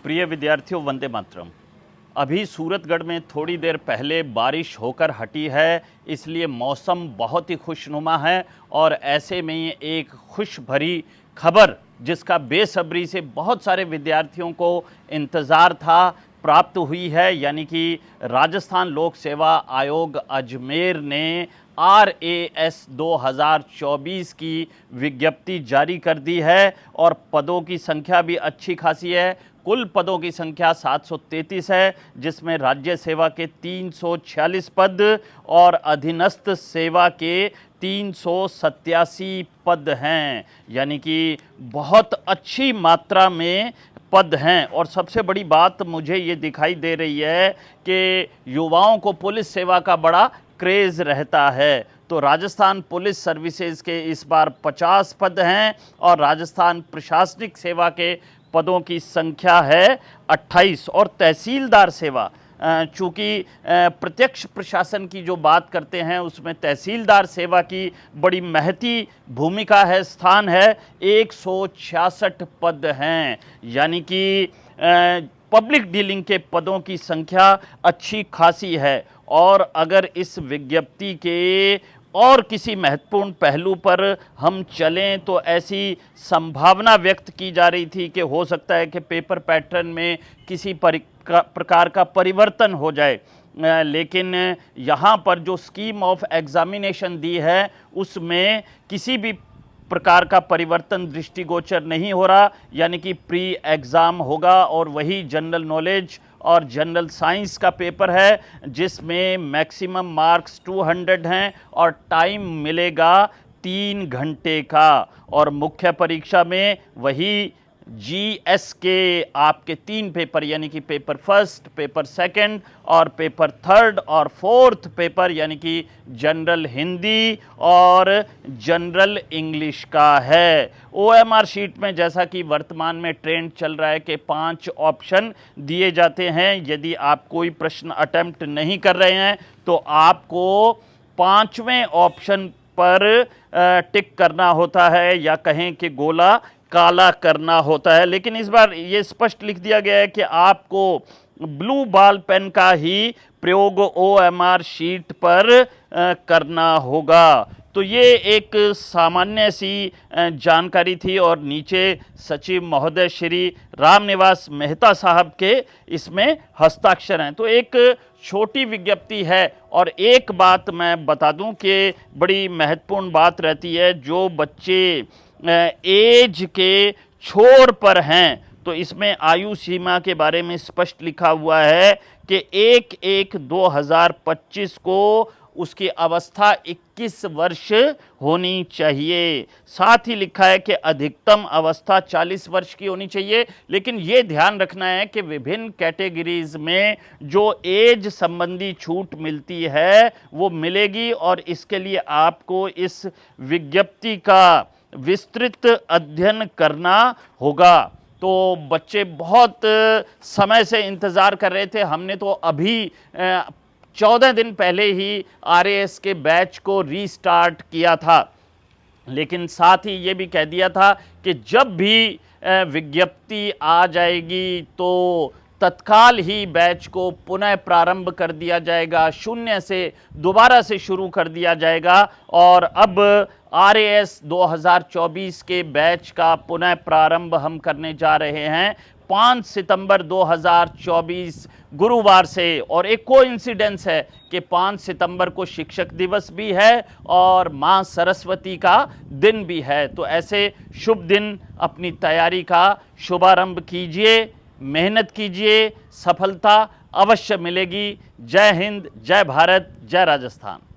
प्रिय विद्यार्थियों, वंदे मातरम। अभी सूरतगढ़ में थोड़ी देर पहले बारिश होकर हटी है, इसलिए मौसम बहुत ही खुशनुमा है और ऐसे में एक खुश भरी खबर जिसका बेसब्री से बहुत सारे विद्यार्थियों को इंतज़ार था, प्राप्त हुई है। यानी कि राजस्थान लोक सेवा आयोग अजमेर ने RAS 2024 की विज्ञप्ति जारी कर दी है और पदों की संख्या भी अच्छी खासी है। कुल पदों की संख्या 733 है, जिसमें राज्य सेवा के 346 पद और अधीनस्थ सेवा के 387 पद हैं। यानी कि बहुत अच्छी मात्रा में पद हैं। और सबसे बड़ी बात मुझे ये दिखाई दे रही है कि युवाओं को पुलिस सेवा का बड़ा क्रेज़ रहता है। तो राजस्थान पुलिस सर्विसेज के इस बार 50 पद हैं और राजस्थान प्रशासनिक सेवा के पदों की संख्या है 28। और तहसीलदार सेवा, चूँकि प्रत्यक्ष प्रशासन की जो बात करते हैं उसमें तहसीलदार सेवा की बड़ी महती भूमिका है, स्थान है। 166 पद हैं। यानी कि पब्लिक डीलिंग के पदों की संख्या अच्छी खासी है। और अगर इस विज्ञप्ति के और किसी महत्वपूर्ण पहलू पर हम चलें तो ऐसी संभावना व्यक्त की जा रही थी कि हो सकता है कि पेपर पैटर्न में किसी प्रकार का परिवर्तन हो जाए, लेकिन यहाँ पर जो स्कीम ऑफ एग्जामिनेशन दी है उसमें किसी भी प्रकार का परिवर्तन दृष्टिगोचर नहीं हो रहा। यानी कि प्री एग्ज़ाम होगा और वही जनरल नॉलेज और जनरल साइंस का पेपर है, जिसमें मैक्सिमम मार्क्स 200 हैं और टाइम मिलेगा 3 घंटे का। और मुख्य परीक्षा में वही GS के आपके 3 पेपर, यानी कि पेपर फर्स्ट, पेपर सेकंड और पेपर थर्ड और फोर्थ पेपर, यानी कि जनरल हिंदी और जनरल इंग्लिश का है। OMR शीट में जैसा कि वर्तमान में ट्रेंड चल रहा है कि 5 ऑप्शन दिए जाते हैं। यदि आप कोई प्रश्न अटेम्प्ट नहीं कर रहे हैं तो आपको 5वें ऑप्शन पर टिक करना होता है, या कहें कि गोला काला करना होता है। लेकिन इस बार ये स्पष्ट लिख दिया गया है कि आपको ब्लू बॉल पेन का ही प्रयोग OMR शीट पर करना होगा। तो ये एक सामान्य सी जानकारी थी और नीचे सचिव महोदय श्री रामनिवास मेहता साहब के इसमें हस्ताक्षर हैं। तो एक छोटी विज्ञप्ति है। और एक बात मैं बता दूं कि बड़ी महत्वपूर्ण बात रहती है, जो बच्चे एज के छोर पर हैं तो इसमें आयु सीमा के बारे में स्पष्ट लिखा हुआ है कि 1/1/2025 को उसकी अवस्था 21 वर्ष होनी चाहिए। साथ ही लिखा है कि अधिकतम अवस्था 40 वर्ष की होनी चाहिए। लेकिन ये ध्यान रखना है कि विभिन्न कैटेगरीज में जो एज संबंधी छूट मिलती है वो मिलेगी और इसके लिए आपको इस विज्ञप्ति का विस्तृत अध्ययन करना होगा। तो बच्चे बहुत समय से इंतज़ार कर रहे थे। हमने तो अभी 14 दिन पहले ही RAS के बैच को रीस्टार्ट किया था, लेकिन साथ ही ये भी कह दिया था कि जब भी विज्ञप्ति आ जाएगी तो तत्काल ही बैच को पुनः प्रारंभ कर दिया जाएगा, शून्य से दोबारा से शुरू कर दिया जाएगा। और अब RAS 2024 के बैच का पुनः प्रारंभ हम करने जा रहे हैं 5 सितंबर 2024 गुरुवार से। और एक कोइंसिडेंस है कि 5 सितंबर को शिक्षक दिवस भी है और मां सरस्वती का दिन भी है। तो ऐसे शुभ दिन अपनी तैयारी का शुभारंभ कीजिए, मेहनत कीजिए, सफलता अवश्य मिलेगी। जय हिंद, जय भारत, जय राजस्थान।